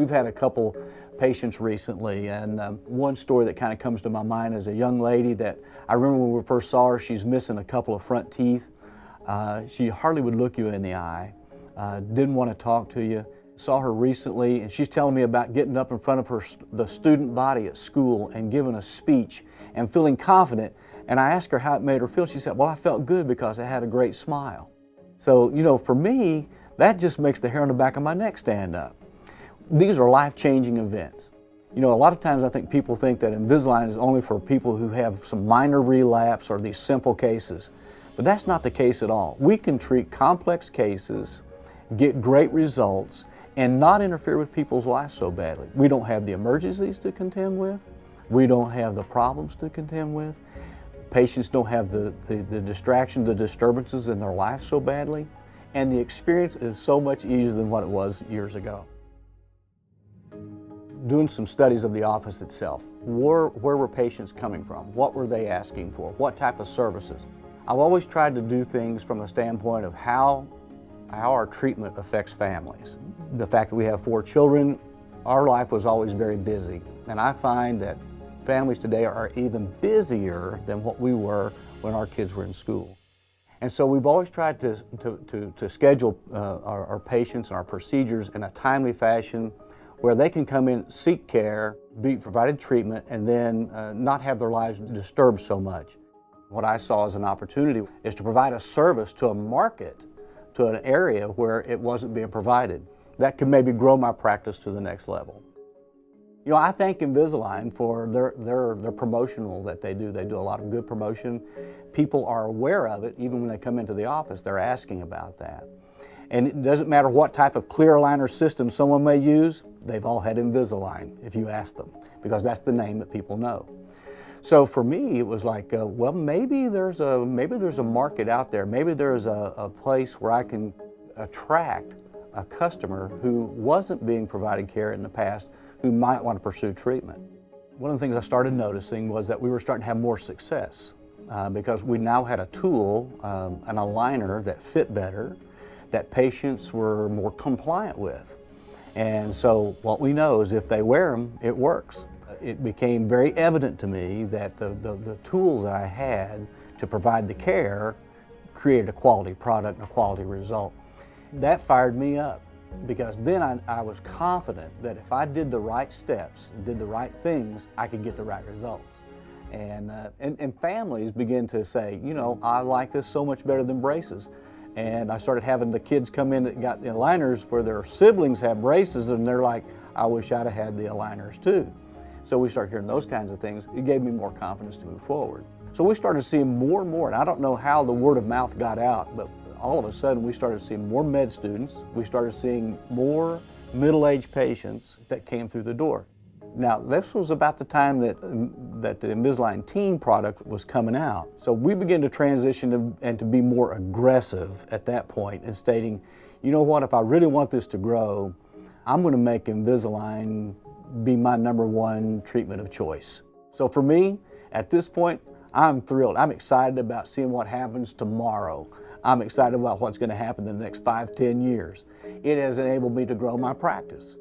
We've had a couple patients recently, and one story that kind of comes to my mind is a young lady that I remember when we first saw her. She's missing a couple of front teeth. She hardly would look you in the eye, didn't want to talk to you. Saw her recently, and she's telling me about getting up in front of the student body at school and giving a speech and feeling confident. And I asked her how it made her feel. She said, well, I felt good because I had a great smile. So, you know, for me, that just makes the hair on the back of my neck stand up. These are life-changing events. You know, a lot of times I think people think that Invisalign is only for people who have some minor relapse or these simple cases, but that's not the case at all. We can treat complex cases, get great results, and not interfere with people's lives so badly. We don't have the emergencies to contend with. We don't have the problems to contend with. Patients don't have the distraction, the disturbances in their life so badly. And the experience is so much easier than what it was years ago. Doing some studies of the office itself, where were patients coming from? What were they asking for? What type of services? I've always tried to do things from a standpoint of how our treatment affects families. The fact that we have 4 children, our life was always very busy. And I find that families today are even busier than what we were when our kids were in school. And so we've always tried to schedule our patients and our procedures in a timely fashion where they can come in, seek care, be provided treatment, and then not have their lives disturbed so much. What I saw as an opportunity is to provide a service to a market, to an area where it wasn't being provided. That could maybe grow my practice to the next level. You know, I thank Invisalign for their promotional that they do. They do a lot of good promotion. People are aware of it. Even when they come into the office, they're asking about that. And it doesn't matter what type of clear aligner system someone may use, they've all had Invisalign if you ask them, because that's the name that people know. So for me, it was like, well, maybe there's a market out there. Maybe there's a place where I can attract a customer who wasn't being provided care in the past, who might want to pursue treatment. One of the things I started noticing was that we were starting to have more success because we now had a tool, an aligner that fit better, that patients were more compliant with. And so what we know is if they wear them, it works. It became very evident to me that the tools that I had to provide the care created a quality product and a quality result. That fired me up, because then I was confident that if I did the right steps, did the right things, I could get the right results. And families begin to say, you know, I like this so much better than braces. And I started having the kids come in that got the aligners where their siblings have braces, and they're like, I wish I'd have had the aligners too. So we started hearing those kinds of things. It gave me more confidence to move forward. So we started seeing more and more, and I don't know how the word of mouth got out, but all of a sudden we started seeing more med students. We started seeing more middle-aged patients that came through the door. Now, this was about the time that the Invisalign Teen product was coming out. So we began to transition and to be more aggressive at that point in stating, you know what, if I really want this to grow, I'm going to make Invisalign be my #1 treatment of choice. So for me, at this point, I'm thrilled. I'm excited about seeing what happens tomorrow. I'm excited about what's going to happen in the next 5, 10 years. It has enabled me to grow my practice.